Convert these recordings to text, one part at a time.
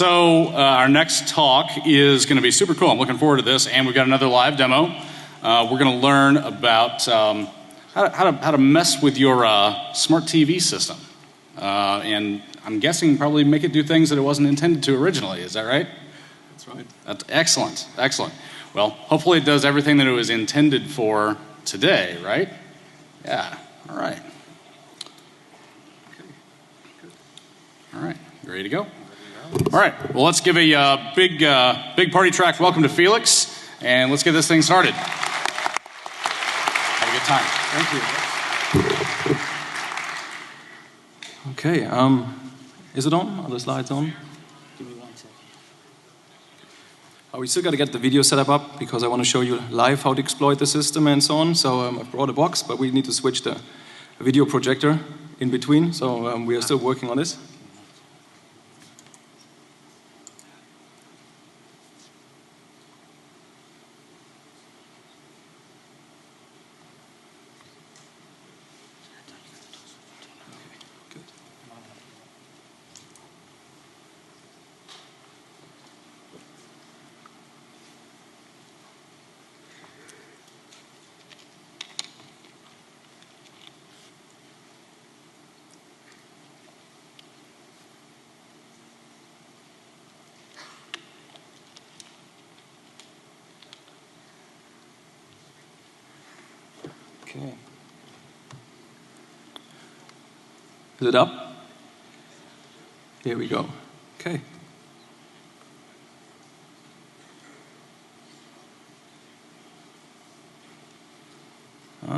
Our next talk is going to be super cool. I'm looking forward to this, and we've got another live demo. We're going to learn about how to mess with your smart TV system, and I'm guessing probably make it do things that it wasn't intended to originally. Is that right? That's right. That's excellent. Excellent. Well, hopefully it does everything that it was intended for today, right? Yeah. All right. Okay. Good. All right. You ready to go? All right, well, let's give a big party track welcome to Felix, and let's get this thing started. Have a good time. Thank you. Okay, is it on? Are the slides on? Give me 1 second. We still got to get the video setup up because I want to show you live how to exploit the system and so on. So I brought a box, but we need to switch the video projector in between. So we are still working on this. Okay. Is it up? Here we go. Okay.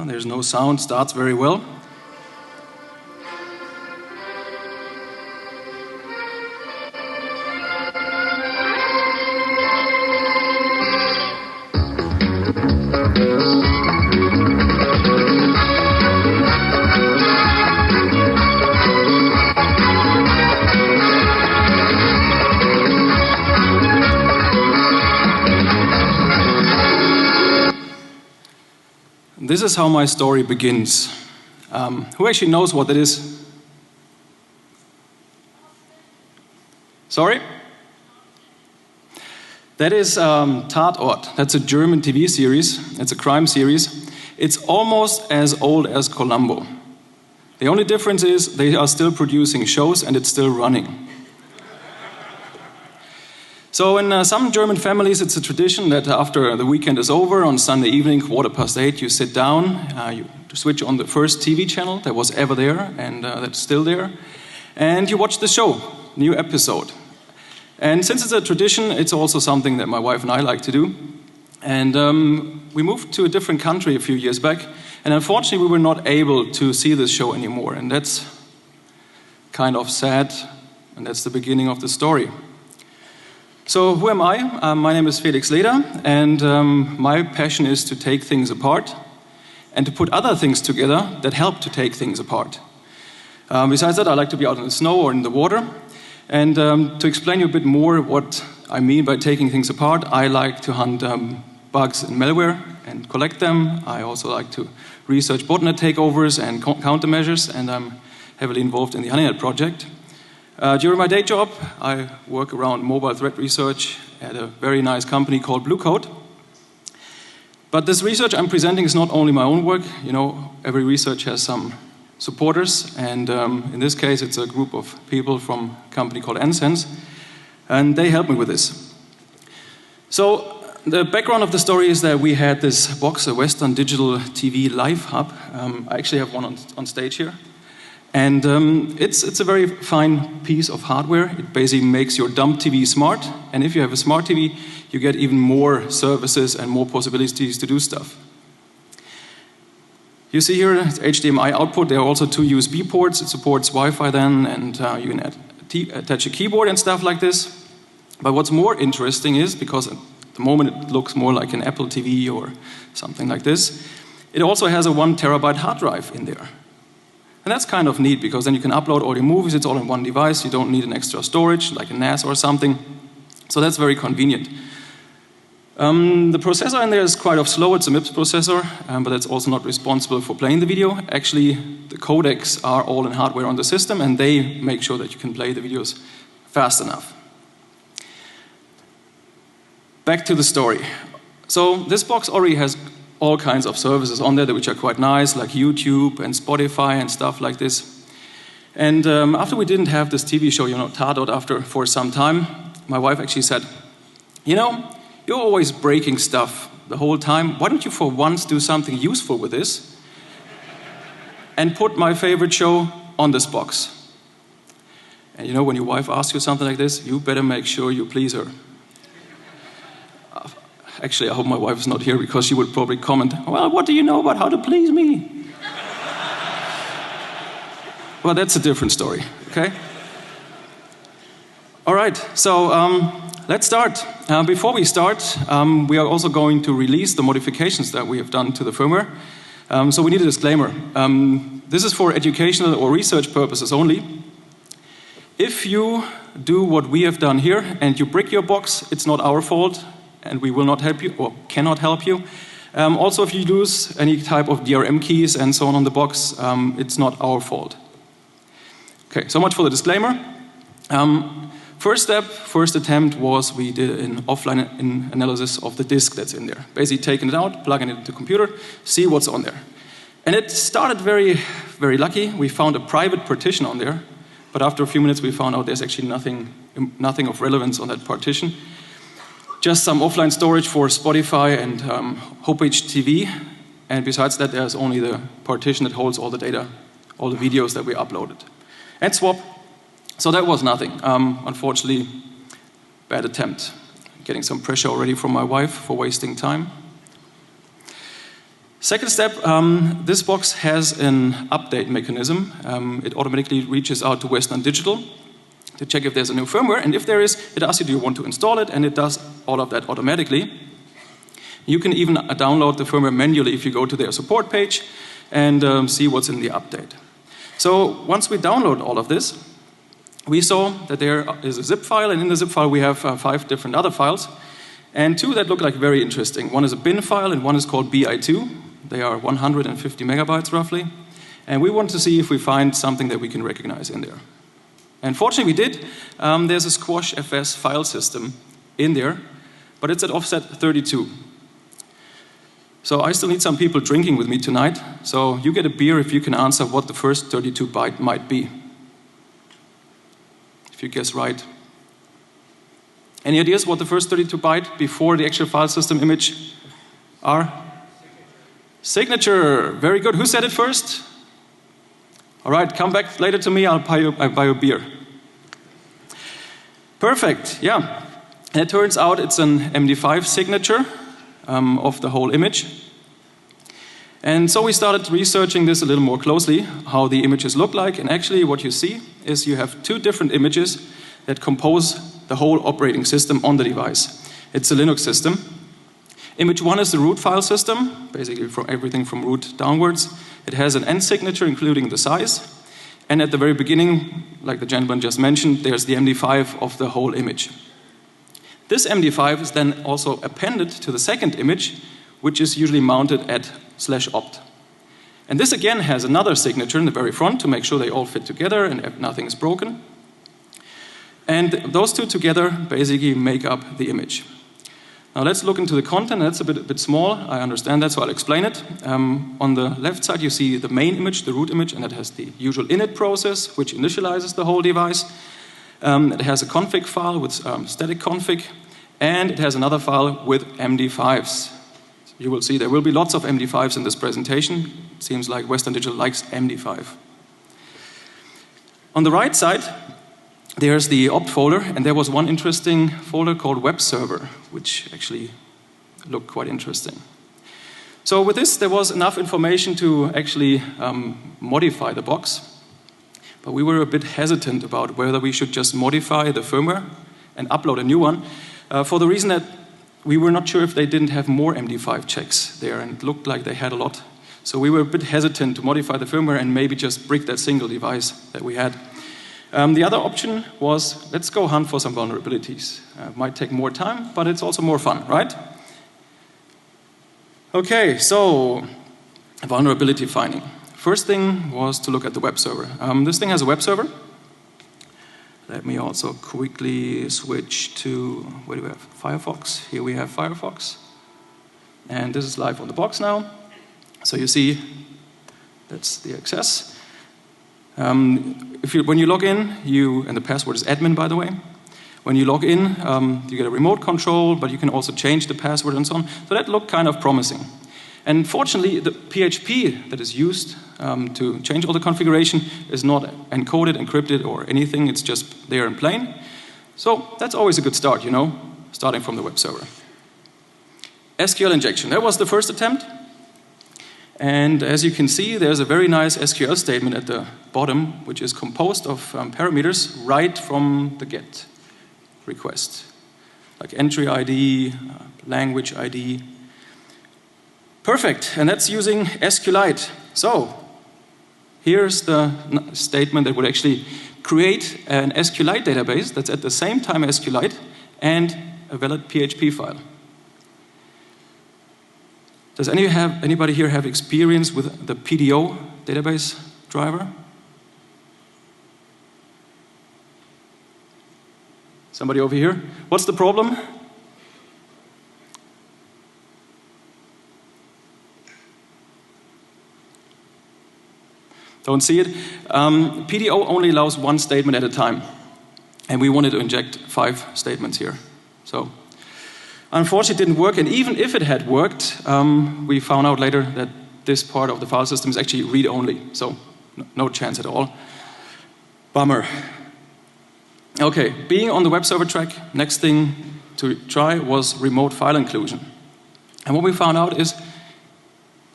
There's no sound, starts very well. This is how my story begins. Who actually knows what that is? Sorry? That is Tatort. That's a German TV series. It's a crime series. It's almost as old as Columbo. The only difference is they are still producing shows and it's still running. So in some German families, it's a tradition that after the weekend is over, on Sunday evening, 8:15, you sit down, you switch on the first TV channel that was ever there, and that's still there, and you watch the show, new episode. And since it's a tradition, it's also something that my wife and I like to do. And we moved to a different country a few years back, and unfortunately, we were not able to see this show anymore, and that's kind of sad, and that's the beginning of the story. So who am I? My name is Felix Leder, and my passion is to take things apart and to put other things together that help to take things apart. Besides that, I like to be out in the snow or in the water. And to explain you a bit more what I mean by taking things apart, I like to hunt bugs and malware and collect them. I also like to research botnet takeovers and countermeasures, and I'm heavily involved in the HoneyNet project. During my day job, I work around mobile threat research at a very nice company called Blue Coat. But this research I'm presenting is not only my own work. You know, every research has some supporters, and in this case, it's a group of people from a company called NSense, and they helped me with this. So the background of the story is that we had this box, a Western Digital TV Live Hub. I actually have one on stage here. And it's a very fine piece of hardware. It basically makes your dumb TV smart. And if you have a smart TV, you get even more services and more possibilities to do stuff. You see here, it's HDMI output. There are also 2 USB ports. It supports Wi-Fi then, and you can attach a keyboard and stuff like this. But what's more interesting is, because at the moment it looks more like an Apple TV or something like this, it also has a 1 terabyte hard drive in there. And that's kind of neat, because then you can upload all your movies, it's all in one device, you don't need an extra storage, like a NAS or something. So that's very convenient. The processor in there is quite slow, it's a MIPS processor, but that's also not responsible for playing the video. Actually, the codecs are all in hardware on the system, and they make sure that you can play the videos fast enough. back to the story. So this box already has all kinds of services on there which are quite nice, like YouTube and Spotify and stuff like this. And after we didn't have this TV show, Tatort, for some time, my wife actually said, you're always breaking stuff the whole time. Why don't you for once do something useful with this and put my favorite show on this box? And when your wife asks you something like this, you better make sure you please her. Actually, I hope my wife is not here because she would probably comment, well, what do you know about how to please me? Well, that's a different story, okay? All right, so let's start. Before we start, we are also going to release the modifications that we have done to the firmware. So we need a disclaimer. This is for educational or research purposes only. If you do what we have done here and you brick your box, it's not our fault and we will not help you or cannot help you. Also, if you lose any type of DRM keys and so on the box, it's not our fault. Okay, so much for the disclaimer. First attempt was we did an offline analysis of the disk that's in there. Basically taking it out, plugging it into the computer, see what's on there. And it started very, very lucky. We found a private partition on there, but after a few minutes we found out there's actually nothing of relevance on that partition. Just some offline storage for Spotify and NinjaTV, and besides that there's only the partition that holds all the data, all the videos that we uploaded. And swap. So that was nothing. Unfortunately, bad attempt. Getting some pressure already from my wife for wasting time. Second step, this box has an update mechanism. It automatically reaches out to Western Digital to check if there's a new firmware, and if there is, it asks you, do you want to install it, and it does all of that automatically. You can even download the firmware manually if you go to their support page and see what's in the update. So once we download all of this, we saw that there is a zip file, and in the zip file we have 5 different other files, and 2 that look like very interesting. One is a bin file and one is called BI2. They are 150 megabytes roughly, and we want to see if we find something that we can recognize in there. And fortunately we did. There's a squash FS file system in there, but it's at offset 32. So I still need some people drinking with me tonight, so you get a beer if you can answer what the first 32 byte might be. If you guess right. Any ideas what the first 32 byte before the actual file system image are? Signature. Very good. Who said it first? All right, come back later to me, I'll buy you a beer. Perfect, yeah. And it turns out it's an MD5 signature of the whole image. And so we started researching this a little more closely, how the images look like, and actually what you see is you have 2 different images that compose the whole operating system on the device. It's a Linux system. Image 1 is the root file system, basically from everything from root downwards. It has an end signature including the size, and at the very beginning, like the gentleman just mentioned, there's the MD5 of the whole image. This MD5 is then also appended to the second image, which is usually mounted at /opt. And this again has another signature in the very front to make sure they all fit together and nothing is broken. And those 2 together basically make up the image. Now let's look into the content. That's a bit small, I understand that, so I'll explain it. On the left side you see the main image, the root image, and that has the usual init process, which initializes the whole device. It has a config file with static config, and it has another file with MD5s. You will see there will be lots of MD5s in this presentation. It seems like Western Digital likes MD5. On the right side, there's the opt folder, and there was one interesting folder called web server, which actually looked quite interesting. So with this, there was enough information to actually modify the box, but we were a bit hesitant about whether we should just modify the firmware and upload a new one, for the reason that we were not sure if they didn't have more MD5 checks there, and it looked like they had a lot. So we were a bit hesitant to modify the firmware and maybe just brick that single device that we had. The other option was, let's go hunt for some vulnerabilities. Might take more time, but it's also more fun, right? Okay, so vulnerability finding. First thing was to look at the web server. This thing has a web server. Let me also quickly switch to, where do we have? Firefox. Here we have Firefox. And this is live on the box now. So you see, that's the access. When you log in, and the password is admin, by the way. When you log in, you get a remote control, but you can also change the password and so on. So that looked kind of promising. And fortunately, the PHP that is used to change all the configuration is not encoded, encrypted, or anything. It's just there in plain. So that's always a good start, you know, starting from the web server. SQL injection. That was the first attempt. And as you can see, there's a very nice SQL statement at the bottom, which is composed of parameters right from the GET request, like entry ID, language ID. Perfect, and that's using SQLite. So here's the statement that would actually create an SQLite database that's at the same time SQLite and a valid PHP file. Does anybody here have experience with the PDO database driver? Somebody over here? What's the problem? Don't see it. PDO only allows one statement at a time. And we wanted to inject 5 statements here. So, unfortunately, it didn't work. And even if it had worked, we found out later that this part of the file system is actually read-only. So, no chance at all. Bummer. Okay, being on the web server track, next thing to try was remote file inclusion. And what we found out is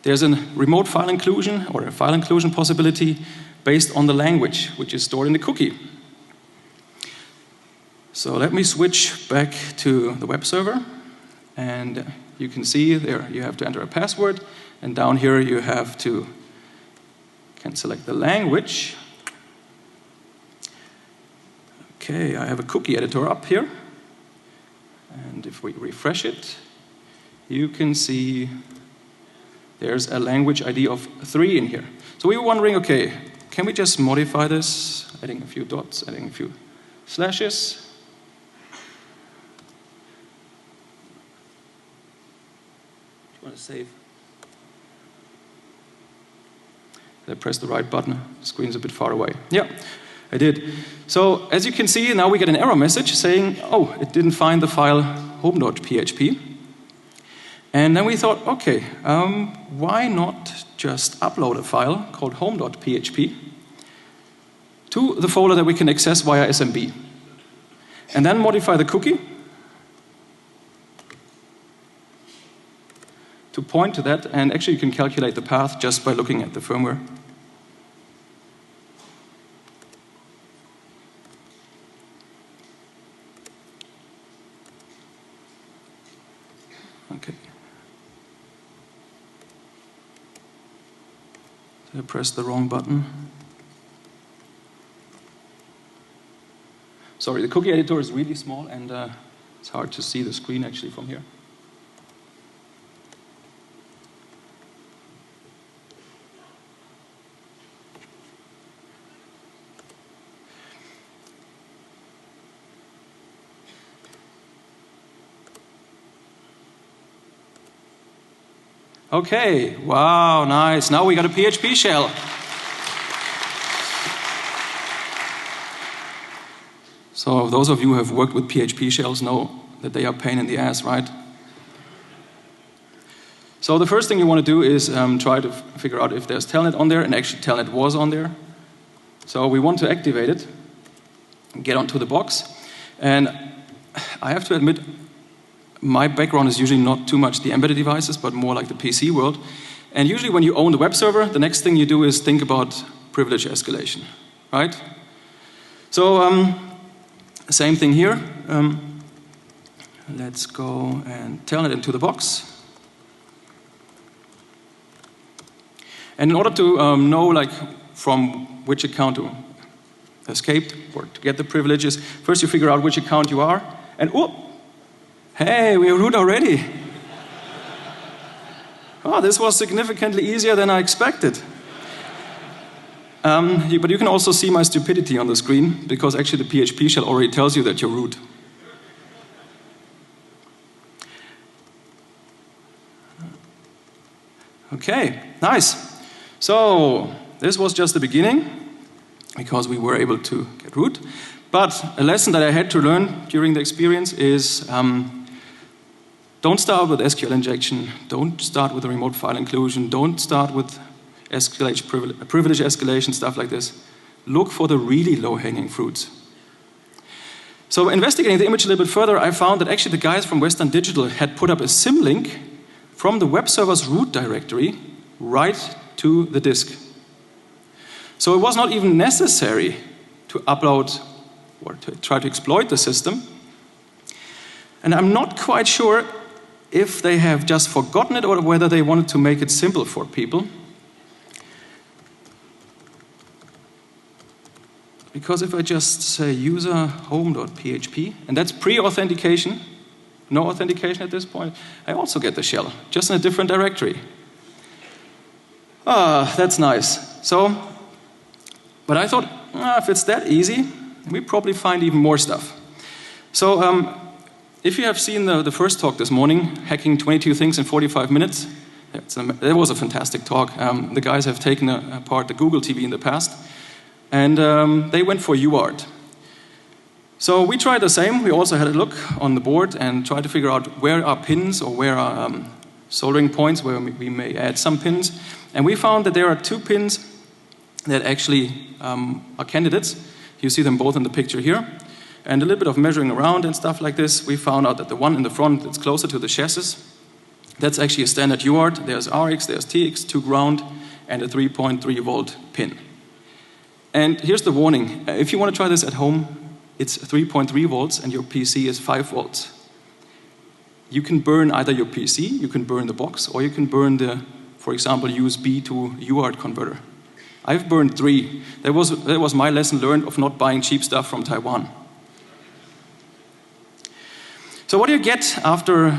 there's a remote file inclusion or a file inclusion possibility based on the language which is stored in the cookie. So let me switch back to the web server, and you can see there you have to enter a password, and down here you can select the language. Okay, I have a cookie editor up here, and if we refresh it, you can see there's a language ID of 3 in here. So we were wondering, okay, can we just modify this, adding a few dots, adding a few slashes? Do you want to save? Did I press the right button? The screen's a bit far away. Yeah, I did. So as you can see, now we get an error message saying, oh, it didn't find the file home.php. And then we thought, okay, why not just upload a file called home.php to the folder that we can access via SMB, and then modify the cookie to point to that, and actually you can calculate the path just by looking at the firmware. Okay. I pressed the wrong button. Sorry, the cookie editor is really small, and it's hard to see the screen actually from here. Okay, wow, nice. Now we got a PHP shell. So those of you who have worked with PHP shells know that they are a pain in the ass, right? So the first thing you want to do is try to figure out if there's telnet on there, and actually telnet was on there. So we want to activate it, get onto the box. And I have to admit, my background is usually not too much the embedded devices, but more like the PC world. And usually when you own the web server, the next thing you do is think about privilege escalation, right? So same thing here. Let's go and telnet into the box. And in order to know like from which account to escape or to get the privileges, first you figure out which account you are, and hey, we're root already. Oh, this was significantly easier than I expected. But you can also see my stupidity on the screen, because actually the PHP shell already tells you that you're root. Okay, nice. So this was just the beginning, because we were able to get root. But a lesson that I had to learn during the experience is don't start with SQL injection, don't start with a remote file inclusion, don't start with privilege escalation, stuff like this. Look for the really low-hanging fruits. So investigating the image a little bit further, I found that actually the guys from Western Digital had put up a symlink from the web server's root directory right to the disk. So it was not even necessary to upload or to try to exploit the system. And I'm not quite sure if they have just forgotten it or whether they wanted to make it simple for people. Because if I just say user home.php, and that's pre-authentication, no authentication at this point, I also get the shell, just in a different directory. Ah, that's nice. So, but I thought, if it's that easy, we probably find even more stuff. So, if you have seen the first talk this morning, hacking 22 things in 45 minutes, that was a fantastic talk. The guys have taken apart the Google TV in the past, and they went for UART. So we tried the same. We also had a look on the board and tried to figure out where are pins or where are soldering points where we may add some pins. And we found that there are 2 pins that actually are candidates. You see them both in the picture here. And a little bit of measuring around and stuff like this, we found out that the one in the front that's closer to the chassis, that's actually a standard UART. There's RX, there's TX, 2 ground, and a 3.3 volt pin. And here's the warning. If you want to try this at home, it's 3.3 volts and your PC is 5 volts. You can burn either your PC, you can burn the box, or you can burn the, for example, USB to UART converter. I've burned 3. That was my lesson learned of not buying cheap stuff from Taiwan. So what do you get after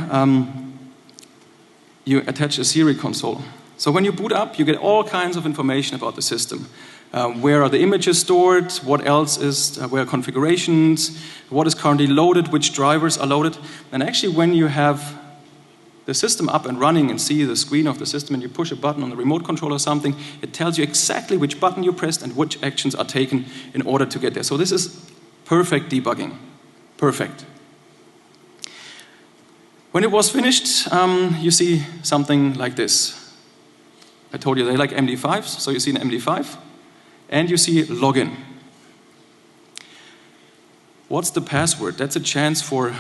you attach a serial console? So when you boot up, you get all kinds of information about the system. Where are the images stored? What else is, where are configurations? What is currently loaded? Which drivers are loaded? And actually when you have the system up and running and see the screen of the system and you push a button on the remote control or something, it tells you exactly which button you pressed and which actions are taken in order to get there. So this is perfect debugging. Perfect. When it was finished, you see something like this. I told you they like MD5s, so you see an MD5, and you see login. What's the password? That's a chance for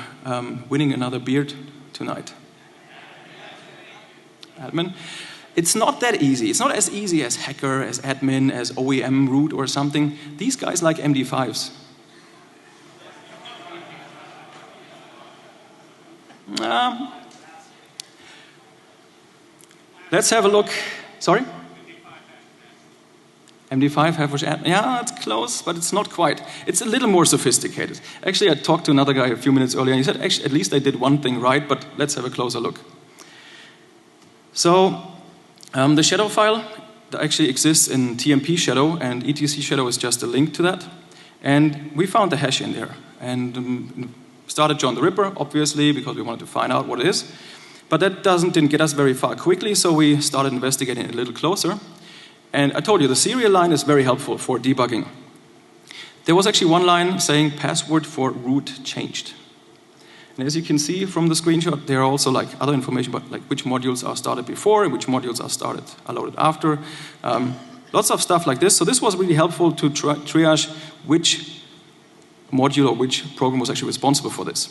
winning another beer tonight. Admin. It's not that easy. It's not as easy as hacker, as admin, as OEM root or something. These guys like MD5s. Let's have a look. Sorry? MD5 have yeah, it's close, but it's not quite. It's a little more sophisticated. Actually, I talked to another guy a few minutes earlier, and he said, actually, at least they did one thing right, but let's have a closer look. So, the shadow file actually exists in TMP shadow, and ETC shadow is just a link to that. And we found the hash in there. And started John the Ripper, obviously, because we wanted to find out what it is. But that didn't get us very far quickly, so we started investigating it a little closer. And I told you, the serial line is very helpful for debugging. There was actually one line saying password for root changed. And as you can see from the screenshot, there are also like other information about like which modules are started before and which modules are loaded after. Lots of stuff like this. So this was really helpful to triage which module or which program was actually responsible for this.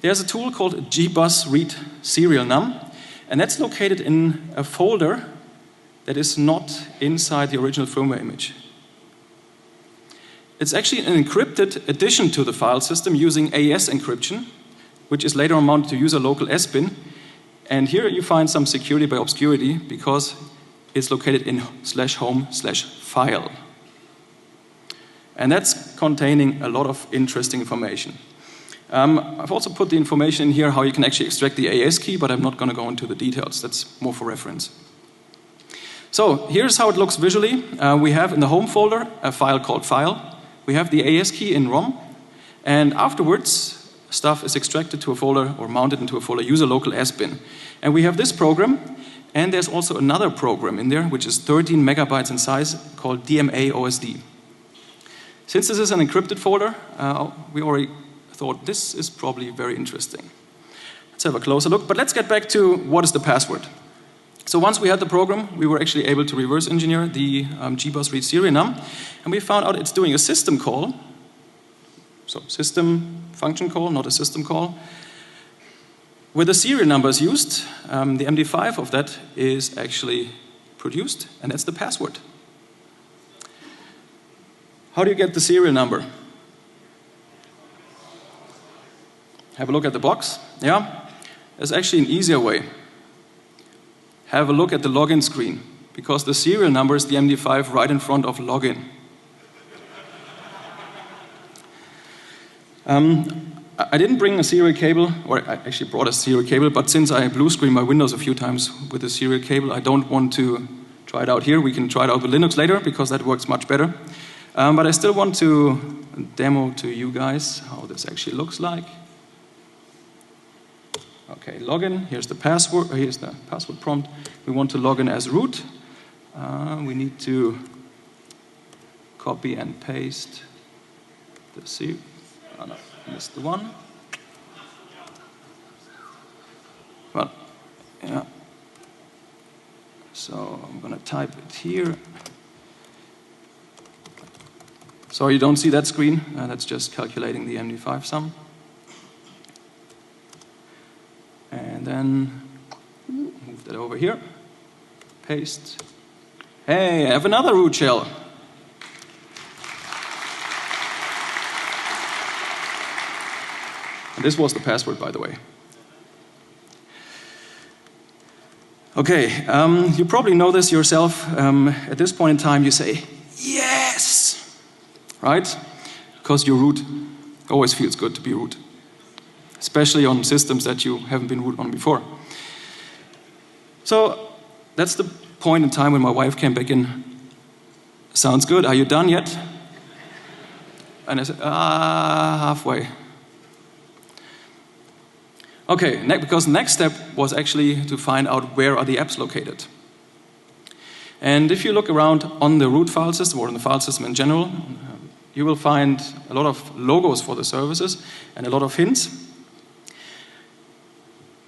There's a tool called gbus read serial num, and that's located in a folder that is not inside the original firmware image. It's actually an encrypted addition to the file system using AES encryption, which is later on mounted to user local SBIN. And here you find some security by obscurity because it's located in /home/file. And that's containing a lot of interesting information. I've also put the information in here how you can actually extract the AES key, but I'm not going to go into the details. That's more for reference. So So here's how it looks visually. We have in the home folder a file called file. We have the AS key in ROM. And afterwards, stuff is extracted to a folder or mounted into a folder, user local S bin. And we have this program. And there's also another program in there, which is 13 megabytes in size, called DMA OSD. Since this is an encrypted folder, we already thought this is probably very interesting. Let's have a closer look. But let's get back to what is the password. So once we had the program, we were actually able to reverse engineer the GBus read serial num, and we found out it's doing a system call. So system function call, not a system call. Where the serial number is used, the MD5 of that is actually produced, and that's the password. How do you get the serial number? Have a look at the box. Yeah, there's actually an easier way. Have a look at the login screen, because the serial number is the MD5 right in front of login. I didn't bring a serial cable, or I actually brought a serial cable, but since I blue screen my Windows a few times with a serial cable, I don't want to try it out here. We can try it out with Linux later, because that works much better. But I still want to demo to you guys how this actually looks like. Okay, login, here's the password prompt. We want to log in as root. We need to copy and paste the serial. Oh no, I missed the one. Well, yeah. So I'm gonna type it here. Sorry, you don't see that screen. That's just calculating the MD5 sum. And then move that over here. Paste. Hey, I have another root shell. And this was the password, by the way. Okay, you probably know this yourself. At this point in time, you say, yes! Right? Because you're root. Always feels good to be root. Especially on systems that you haven't been root on before. So that's the point in time when my wife came back in. Sounds good, are you done yet? And I said, halfway. Okay, because the next step was actually to find out where are the apps located. And if you look around on the root file system or in the file system in general, you will find a lot of logos for the services and a lot of hints.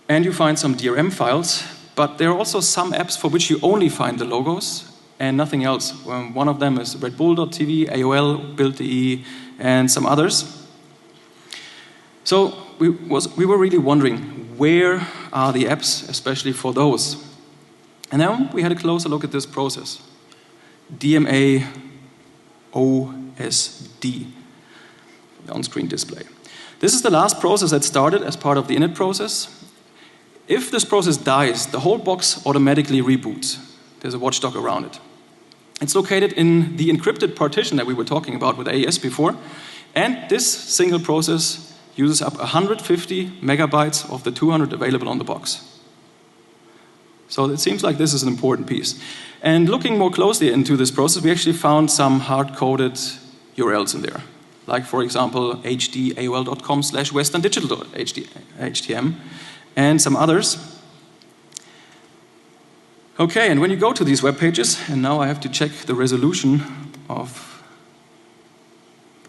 And you find some DRM files, but there are also some apps for which you only find the logos and nothing else. One of them is redbull.tv, AOL, build.de, and some others. So we were really wondering, where are the apps, especially for those? And then we had a closer look at this process. DMA OSD, the on-screen display. This is the last process that started as part of the init process. If this process dies, the whole box automatically reboots. There's a watchdog around it. It's located in the encrypted partition that we were talking about with AES before. And this single process uses up 150 megabytes of the 200 available on the box. So it seems like this is an important piece. And looking more closely into this process, we actually found some hard-coded URLs in there. Like, for example, hdaol.com/westerndigital.htm. And some others. Okay, and when you go to these web pages, and now I have to check the resolution of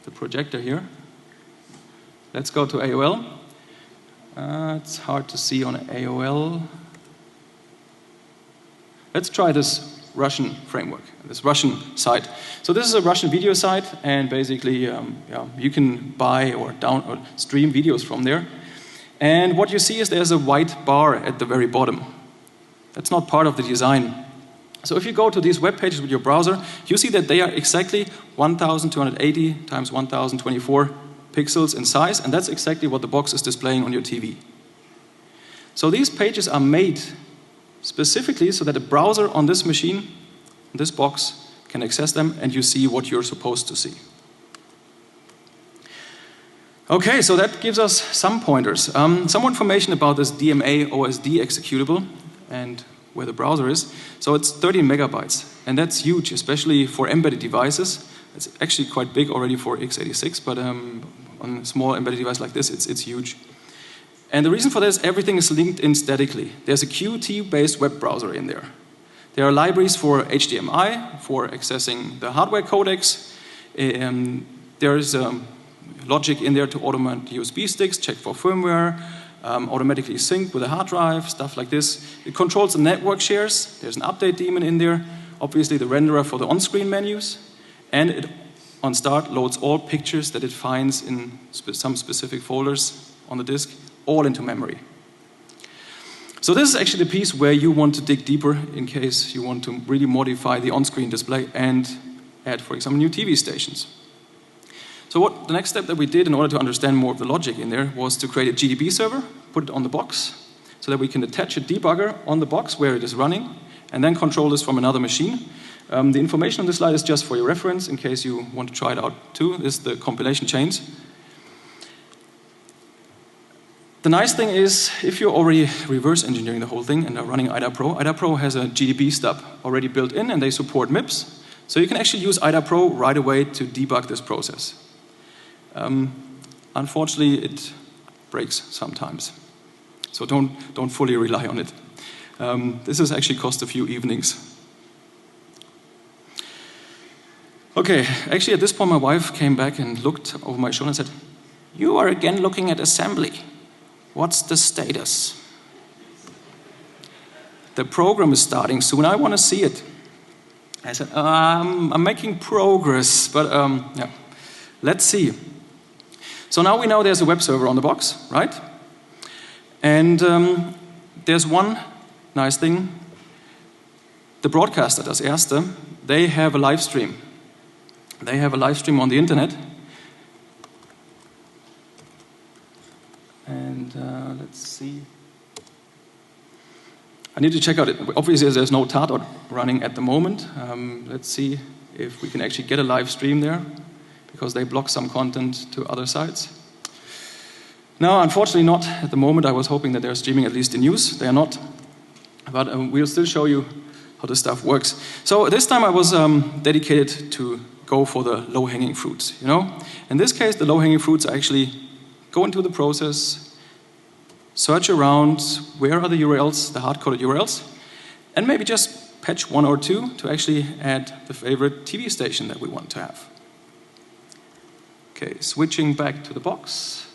the projector here. Let's go to AOL. It's hard to see on AOL. Let's try this Russian framework, this Russian site. So this is a Russian video site, and basically you can buy or stream videos from there. And what you see is there's a white bar at the very bottom. That's not part of the design. So if you go to these web pages with your browser, you see that they are exactly 1280 times 1024 pixels in size, and that's exactly what the box is displaying on your TV. So these pages are made specifically so that a browser on this machine, this box, can access them and you see what you're supposed to see. Okay, so that gives us some pointers. Some information about this DMA OSD executable, and where the browser is. So it's 13 megabytes, and that's huge, especially for embedded devices. It's actually quite big already for x86, but on a small embedded device like this, it's huge. And the reason for this, everything is linked in statically. There's a Qt-based web browser in there. There are libraries for HDMI, for accessing the hardware codecs. There is logic in there to automate USB sticks, check for firmware, automatically sync with a hard drive, stuff like this. It controls the network shares. There's an update daemon in there. Obviously the renderer for the on-screen menus. And it, on start, loads all pictures that it finds in some specific folders on the disk, all into memory. So this is actually the piece where you want to dig deeper in case you want to really modify the on-screen display and add, for example, new TV stations. So the next step that we did in order to understand more of the logic in there was to create a GDB server, put it on the box, so that we can attach a debugger on the box where it is running, and then control this from another machine. The information on this slide is just for your reference in case you want to try it out too. This is the compilation chains. The nice thing is, if you're already reverse engineering the whole thing and are running IDA Pro has a GDB stub already built in, and they support MIPS. So you can actually use IDA Pro right away to debug this process. Unfortunately, it breaks sometimes. So don't fully rely on it. This has actually cost a few evenings. Okay, actually at this point my wife came back and looked over my shoulder and said, "You are again looking at assembly. What's the status?" "The program is starting soon, I want to see it." I said, I'm making progress, but yeah, let's see. So now we know there's a web server on the box, right? And there's one nice thing. The broadcaster, das Erste, they have a live stream. They have a live stream on the internet. And let's see. I need to check out it. Obviously, there's no Tatort running at the moment. Let's see if we can actually get a live stream there, because they block some content to other sites. No, unfortunately not at the moment. I was hoping that they're streaming at least the news. They are not. But we'll still show you how this stuff works. So this time I was dedicated to go for the low-hanging fruits, you know? In this case, the low-hanging fruits are actually go into the process, search around, where are the URLs, the hard-coded URLs, and maybe just patch one or two to actually add the favorite TV station that we want to have. Okay, switching back to the box.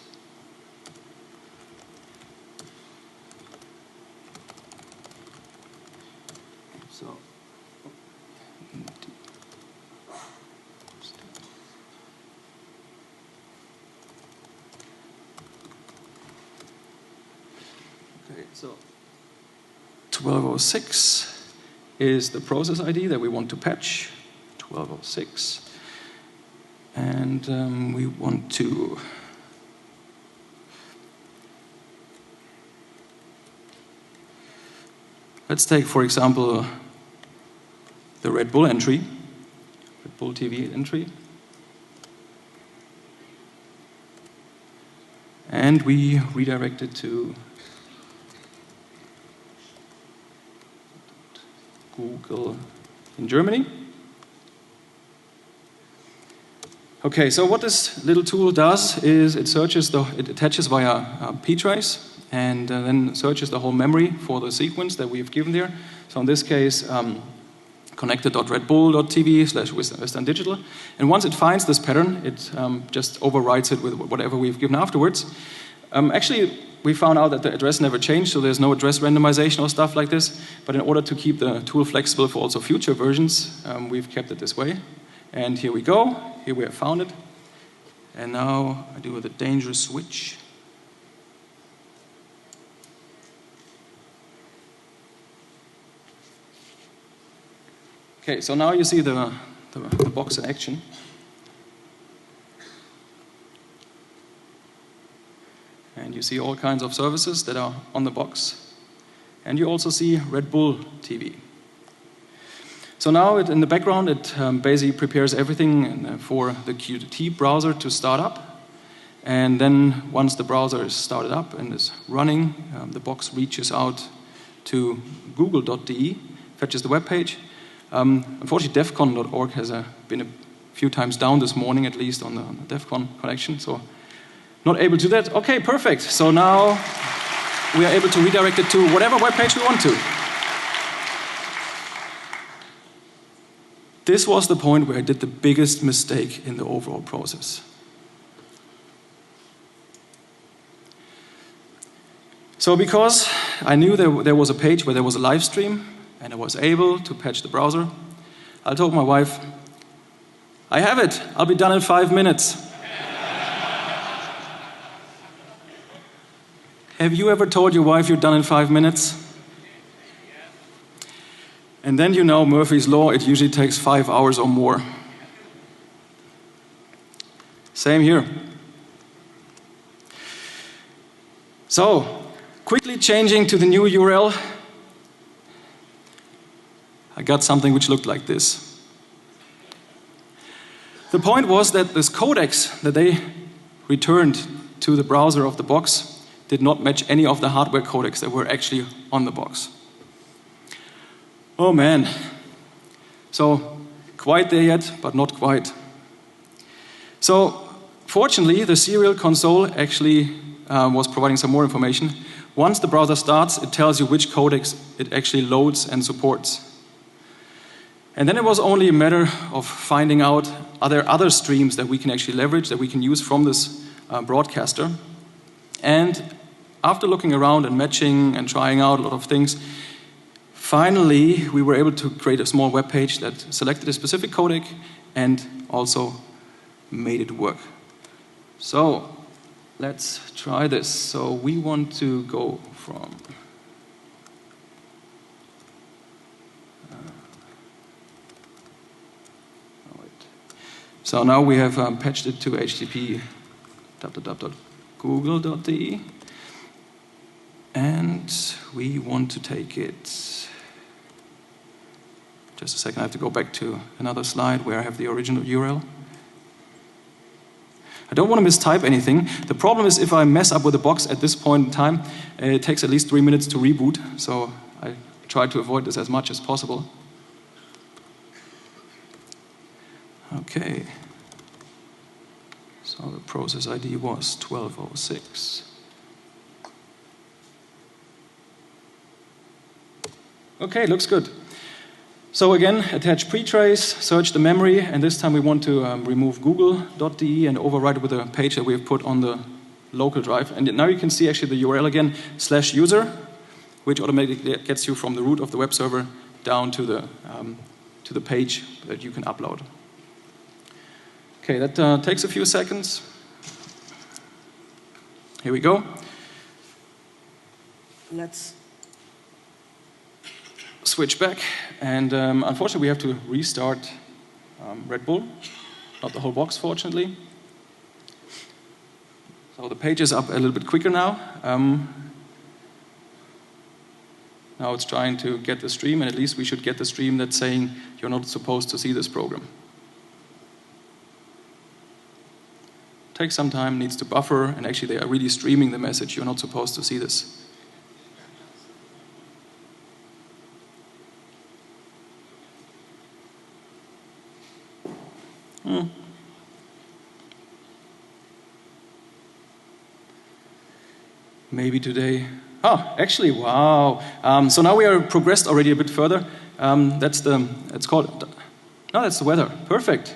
So, okay, so 1206 is the process ID that we want to patch. 1206. And we want to let's take, for example, the Red Bull entry, Red Bull TV entry. And we redirect it to Google in Germany. Okay, so what this little tool does is it attaches via ptrace and then searches the whole memory for the sequence that we've given there. So in this case, connected.redbull.tv/Western Digital. And once it finds this pattern, it just overwrites it with whatever we've given afterwards. Actually, we found out that the address never changed, so there's no address randomization or stuff like this. But in order to keep the tool flexible for also future versions, we've kept it this way. And here we go. Here we have found it. And now I do the dangerous switch. Okay, so now you see the box in action. And you see all kinds of services that are on the box. And you also see Red Bull TV. So now in the background, it basically prepares everything for the Qt browser to start up. And then once the browser is started up and is running, the box reaches out to google.de, fetches the web page. Unfortunately, defcon.org has been a few times down this morning, at least on the defcon connection, so not able to do that. Okay, perfect. So now we are able to redirect it to whatever web page we want to. This was the point where I did the biggest mistake in the overall process. So because I knew there was a page where there was a live stream and I was able to patch the browser, I told my wife, I have it, I'll be done in 5 minutes. Have you ever told your wife you're done in 5 minutes? And then you know Murphy's Law, it usually takes 5 hours or more. Same here. So, quickly changing to the new URL, I got something which looked like this. The point was that this codecs that they returned to the browser of the box did not match any of the hardware codecs that were actually on the box. Oh man. So, quite there yet, but not quite. So, fortunately, the serial console actually was providing some more information. Once the browser starts, it tells you which codecs it actually loads and supports. And then it was only a matter of finding out, are there other streams that we can actually leverage, that we can use from this broadcaster. And after looking around and matching and trying out a lot of things, finally, we were able to create a small web page that selected a specific codec and also made it work. So, let's try this. So, we want to go from So now we have patched it to http www.google.de, and we want to take it. Just a second, I have to go back to another slide where I have the original URL. I don't want to mistype anything. The problem is if I mess up with the box at this point in time, it takes at least 3 minutes to reboot, so I try to avoid this as much as possible. Okay. So the process ID was 1206. Okay, looks good. So again, attach pretrace, search the memory, and this time we want to remove google.de and overwrite it with a page that we have put on the local drive. And now you can see actually the URL again, /user, which automatically gets you from the root of the web server down to the page that you can upload. Okay, that takes a few seconds. Here we go. Let's switch back, and unfortunately we have to restart Red Bull, not the whole box fortunately. So the page is up a little bit quicker now. Now it's trying to get the stream, and at least we should get the stream that's saying you're not supposed to see this program. Takes some time, needs to buffer, and actually they are really streaming the message, you're not supposed to see this. Maybe today. Oh, actually, wow. So now we are progressed already a bit further. That's the weather. Perfect.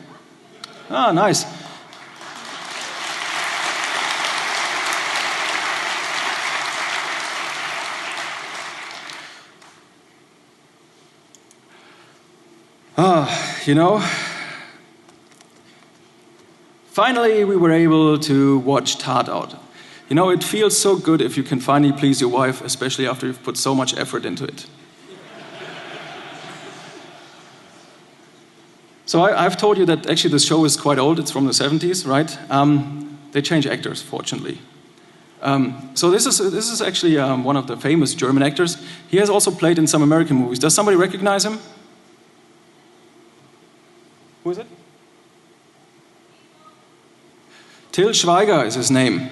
Ah, nice. You know, finally we were able to watch Tart out. You know, it feels so good if you can finally please your wife, especially after you've put so much effort into it. So I've told you that actually this show is quite old, it's from the 70s, right? They change actors, fortunately. So this is actually one of the famous German actors. He has also played in some American movies. Does somebody recognize him? Who is it? Till Schweiger is his name.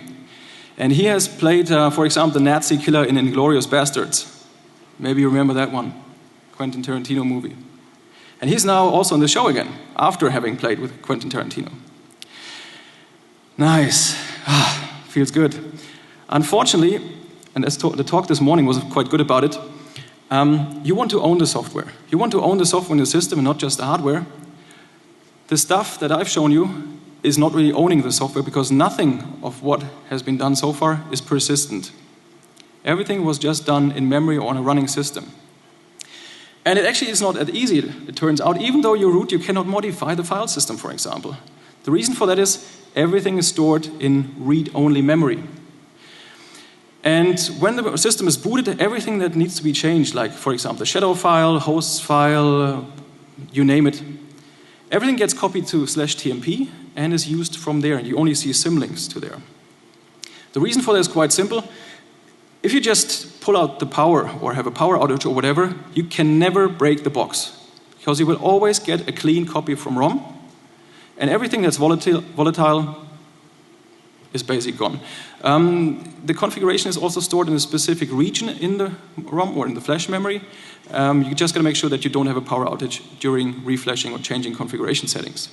And he has played, for example, the Nazi killer in *Inglourious Basterds*. Maybe you remember that one, Quentin Tarantino movie. And he's now also on the show again, after having played with Quentin Tarantino. Nice. Feels good. Unfortunately, and the talk this morning was quite good about it, you want to own the software. You want to own the software in the system and not just the hardware. The stuff that I've shown you is not really owning the software because nothing of what has been done so far is persistent. Everything was just done in memory or on a running system. And it actually is not that easy, it turns out. Even though you root, you cannot modify the file system, for example. The reason for that is everything is stored in read-only memory. And when the system is booted, everything that needs to be changed, like, for example, the shadow file, hosts file, you name it, everything gets copied to /tmp and is used from there. You only see symlinks to there. The reason for that is quite simple. If you just pull out the power or have a power outage or whatever, you can never break the box because you will always get a clean copy from ROM, and everything that's volatile is basically gone. The configuration is also stored in a specific region in the ROM or in the flash memory. You just got to make sure that you don't have a power outage during reflashing or changing configuration settings.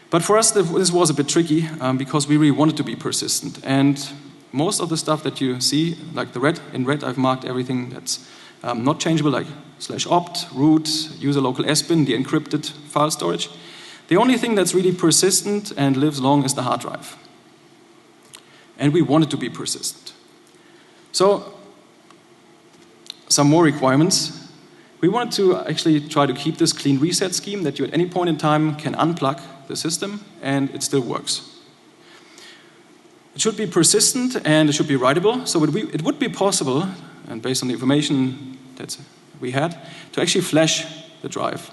But for us, this was a bit tricky because we really wanted to be persistent. And most of the stuff that you see, like in red, I've marked everything that's not changeable, like /opt, root, user local sbin, the encrypted file storage. The only thing that's really persistent and lives long is the hard drive. And we wanted to be persistent. So, some more requirements. We wanted to actually try to keep this clean reset scheme that you at any point in time can unplug the system and it still works. It should be persistent and it should be writable. So it would be possible, and based on the information that we had, to actually flash the drive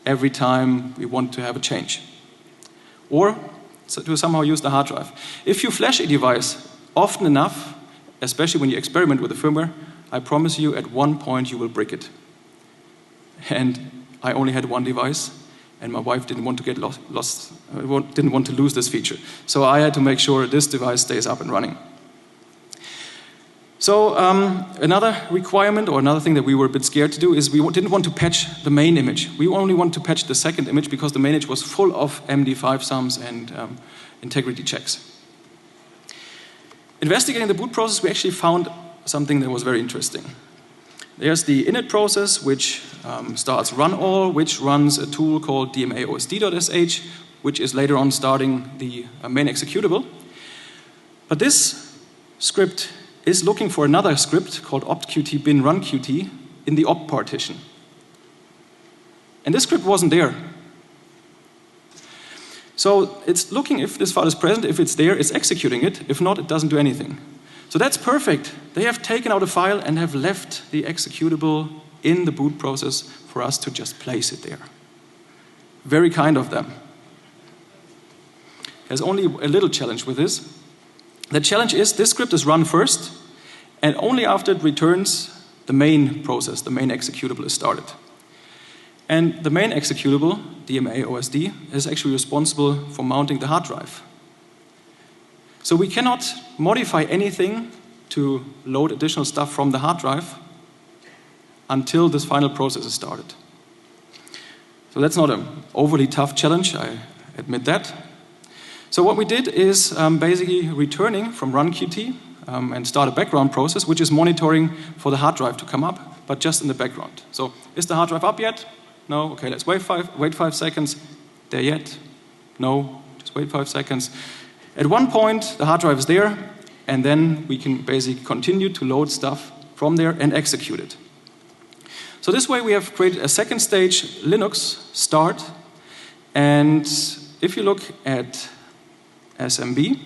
every time we want to have a change. Or to somehow use the hard drive. If you flash a device often enough, especially when you experiment with the firmware, I promise you at one point you will brick it. And I only had one device, and my wife didn't want to get didn't want to lose this feature. So I had to make sure this device stays up and running. So another requirement or another thing that we were a bit scared to do is we didn't want to patch the main image. We only want to patch the second image because the main image was full of MD5 sums and integrity checks. Investigating the boot process, we actually found something that was very interesting. There's the init process, which starts run all, which runs a tool called dmaosd.sh, which is later on starting the main executable. But this script is looking for another script called optqt bin runqt in the op partition. And this script wasn't there. So it's looking if this file is present. If it's there, it's executing it. If not, it doesn't do anything. So that's perfect. They have taken out a file and have left the executable in the boot process for us to just place it there. Very kind of them. There's only a little challenge with this. The challenge is this script is run first, and only after it returns, the main process, the main executable is started. And the main executable, dmaosd, is actually responsible for mounting the hard drive. So we cannot modify anything to load additional stuff from the hard drive until this final process is started. So that's not an overly tough challenge, I admit that. So what we did is basically returning from runqt and start a background process, which is monitoring for the hard drive to come up, but just in the background. So is the hard drive up yet? No. Okay, let's wait 5 seconds. There yet? No. Just wait 5 seconds. At one point, the hard drive is there, and then we can basically continue to load stuff from there and execute it. So this way we have created a second stage Linux start, and if you look at SMB,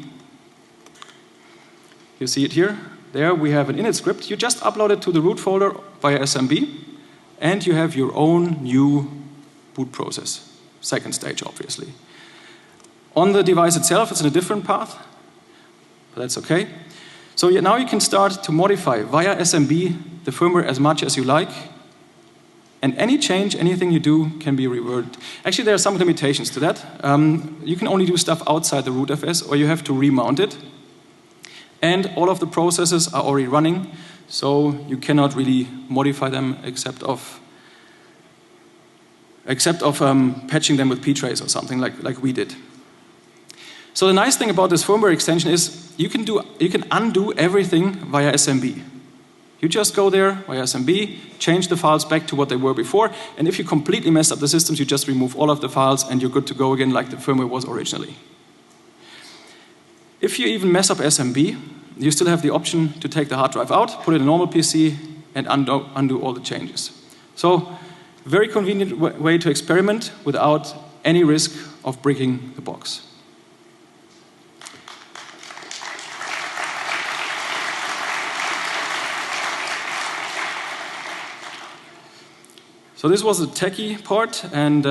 you see it here. There we have an init script. You just upload it to the root folder via SMB, and you have your own new boot process. Second stage, obviously. On the device itself, it's in a different path, but that's okay. So now you can start to modify via SMB the firmware as much as you like, and any change, anything you do can be reverted. Actually, there are some limitations to that. You can only do stuff outside the rootfs, or you have to remount it. And all of the processes are already running, so you cannot really modify them except of patching them with ptrace or something like we did. So the nice thing about this firmware extension is you can undo everything via SMB. You just go there via SMB, change the files back to what they were before, and if you completely messed up the systems, you just remove all of the files and you're good to go again like the firmware was originally. If you even mess up SMB, you still have the option to take the hard drive out, put it in a normal PC, and undo all the changes. So, very convenient way to experiment without any risk of breaking the box. So this was the techie part, and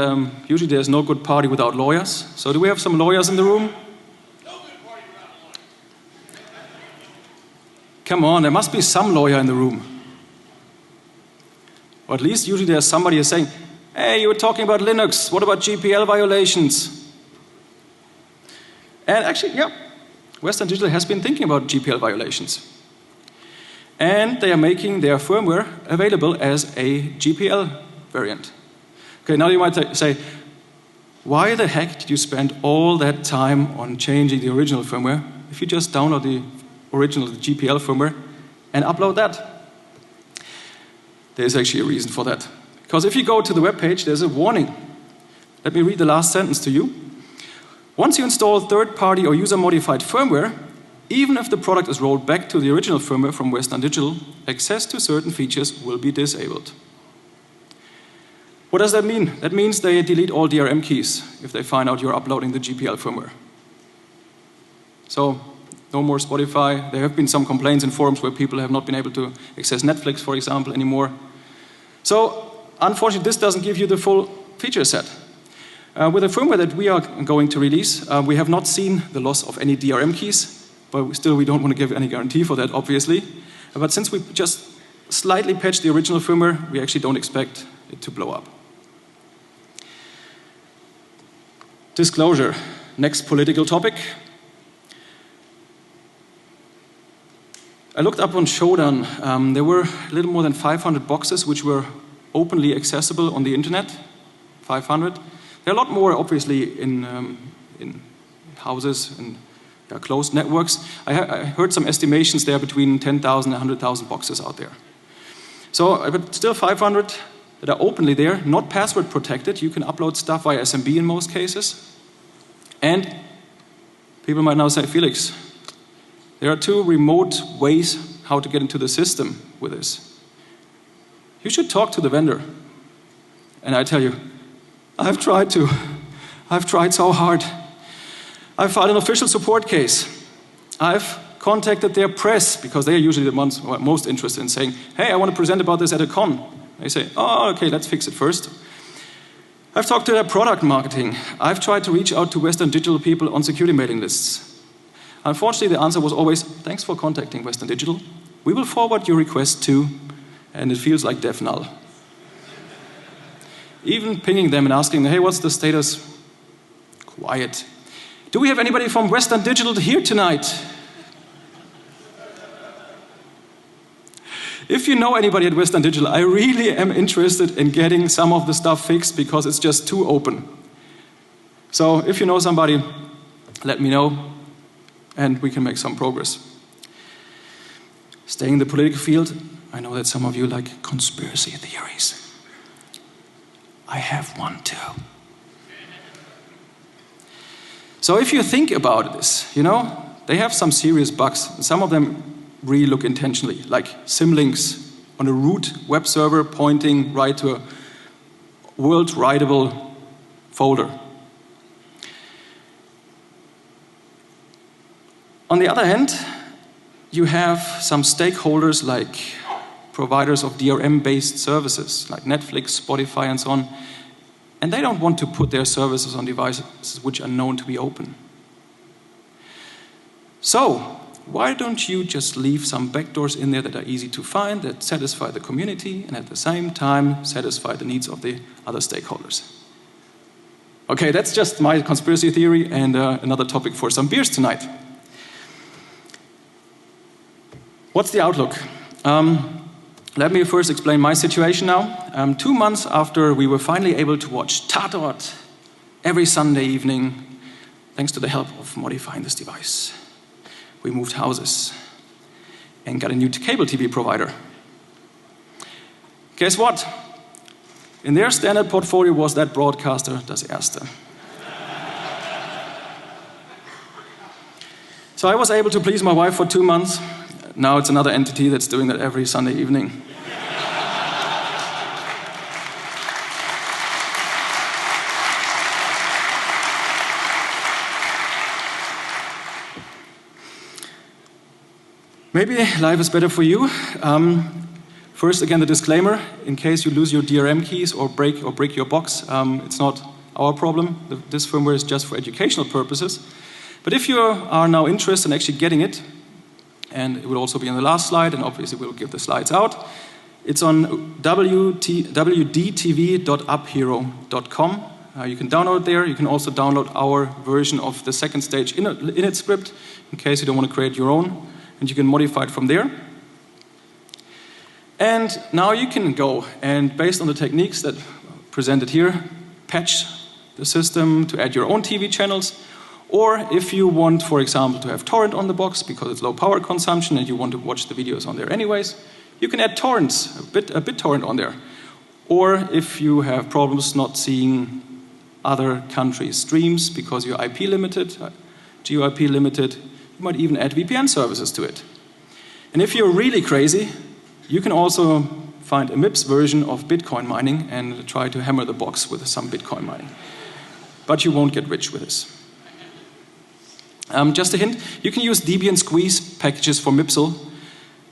usually there's no good party without lawyers. So do we have some lawyers in the room? Come on, there must be some lawyer in the room. Or at least usually there's somebody who's saying, hey, you were talking about Linux, what about GPL violations? And actually, yeah, Western Digital has been thinking about GPL violations. And they are making their firmware available as a GPL variant. Okay, now you might say, why the heck did you spend all that time on changing the original firmware if you just download the original GPL firmware and upload that? There's actually a reason for that. Because if you go to the web page, there's a warning. Let me read the last sentence to you. Once you install third-party or user-modified firmware, even if the product is rolled back to the original firmware from Western Digital, access to certain features will be disabled. What does that mean? That means they delete all DRM keys if they find out you're uploading the GPL firmware. So, no more Spotify. There have been some complaints in forums where people have not been able to access Netflix, for example, anymore. So, unfortunately, this doesn't give you the full feature set. With the firmware that we are going to release, we have not seen the loss of any DRM keys, but still we don't want to give any guarantee for that, obviously. But since we just slightly patched the original firmware, we actually don't expect it to blow up. Disclosure, next political topic. I looked up on Shodan. There were a little more than 500 boxes which were openly accessible on the internet. 500. There are a lot more, obviously, in houses and closed networks. I heard some estimations there between 10,000 and 100,000 boxes out there. So, but still 500 that are openly there, not password protected. You can upload stuff via SMB in most cases. And people might now say, Felix, there are two remote ways how to get into the system with this. You should talk to the vendor. And I tell you, I've tried to. I've tried so hard. I've filed an official support case. I've contacted their press, because they are usually the ones who are most interested in saying, hey, I want to present about this at a con. They say, oh, okay, let's fix it first. I've talked to their product marketing. I've tried to reach out to Western Digital people on security mailing lists. Unfortunately, the answer was always, thanks for contacting Western Digital. We will forward your request to, and it feels like death null. Even pinging them and asking them, hey, what's the status? Quiet. Do we have anybody from Western Digital here tonight? If you know anybody at Western Digital, I really am interested in getting some of the stuff fixed because it's just too open. So if you know somebody, let me know and we can make some progress. Staying in the political field, I know that some of you like conspiracy theories. I have one too. So if you think about this, you know, they have some serious bugs. Some of them really look intentionally, like symlinks on a root web server pointing right to a world writable folder. On the other hand, you have some stakeholders like providers of DRM-based services, like Netflix, Spotify, and so on, and they don't want to put their services on devices which are known to be open. So, why don't you just leave some backdoors in there that are easy to find, that satisfy the community, and at the same time satisfy the needs of the other stakeholders? Okay, that's just my conspiracy theory and another topic for some beers tonight. What's the outlook? Let me first explain my situation now. 2 months after we were finally able to watch Tatort every Sunday evening, thanks to the help of modifying this device, we moved houses and got a new cable TV provider. Guess what? In their standard portfolio was that broadcaster das Erste. So I was able to please my wife for 2 months. Now it's another entity that's doing that every Sunday evening. Maybe life is better for you. First, again, the disclaimer: in case you lose your DRM keys or break your box, it's not our problem. This firmware is just for educational purposes. But if you are now interested in actually getting it, and it will also be on the last slide, and obviously we'll give the slides out, it's on wdtv.uphero.com. You can download it there. You can also download our version of the second stage init script in case you don't want to create your own, and you can modify it from there. And now you can go and, based on the techniques that presented here, patch the system to add your own TV channels. Or if you want, for example, to have torrent on the box because it's low power consumption and you want to watch the videos on there anyways, you can add torrents, a BitTorrent on there. Or if you have problems not seeing other countries' streams because you're IP limited, GeoIP limited, you might even add VPN services to it. And if you're really crazy, you can also find a MIPS version of Bitcoin mining and try to hammer the box with some Bitcoin mining. But you won't get rich with this. Just a hint, you can use Debian Squeeze packages for MIPSL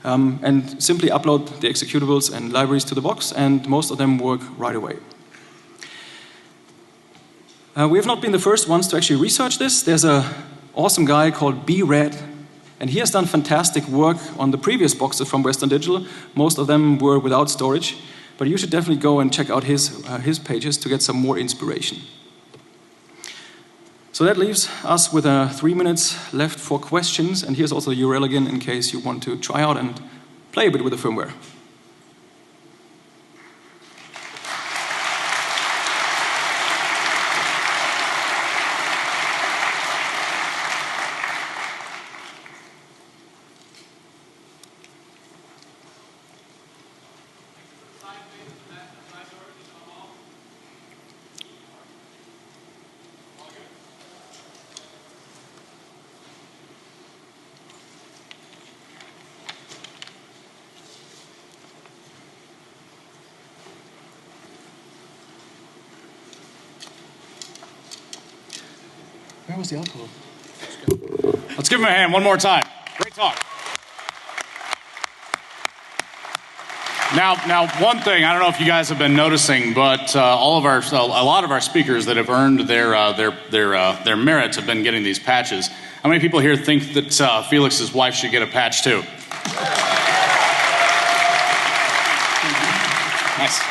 and simply upload the executables and libraries to the box, and most of them work right away. We have not been the first ones to actually research this. There's an awesome guy called B-Red, and he has done fantastic work on the previous boxes from Western Digital. Most of them were without storage, but you should definitely go and check out his pages to get some more inspiration. So that leaves us with 3 minutes left for questions, and here's also the URL again in case you want to try out and play a bit with the firmware. Where was the alcohol? Let's give him a hand one more time. Great talk. Now, one thing, I don't know if you guys have been noticing, but a lot of our speakers that have earned their merits have been getting these patches. How many people here think that Felix's wife should get a patch too? Nice.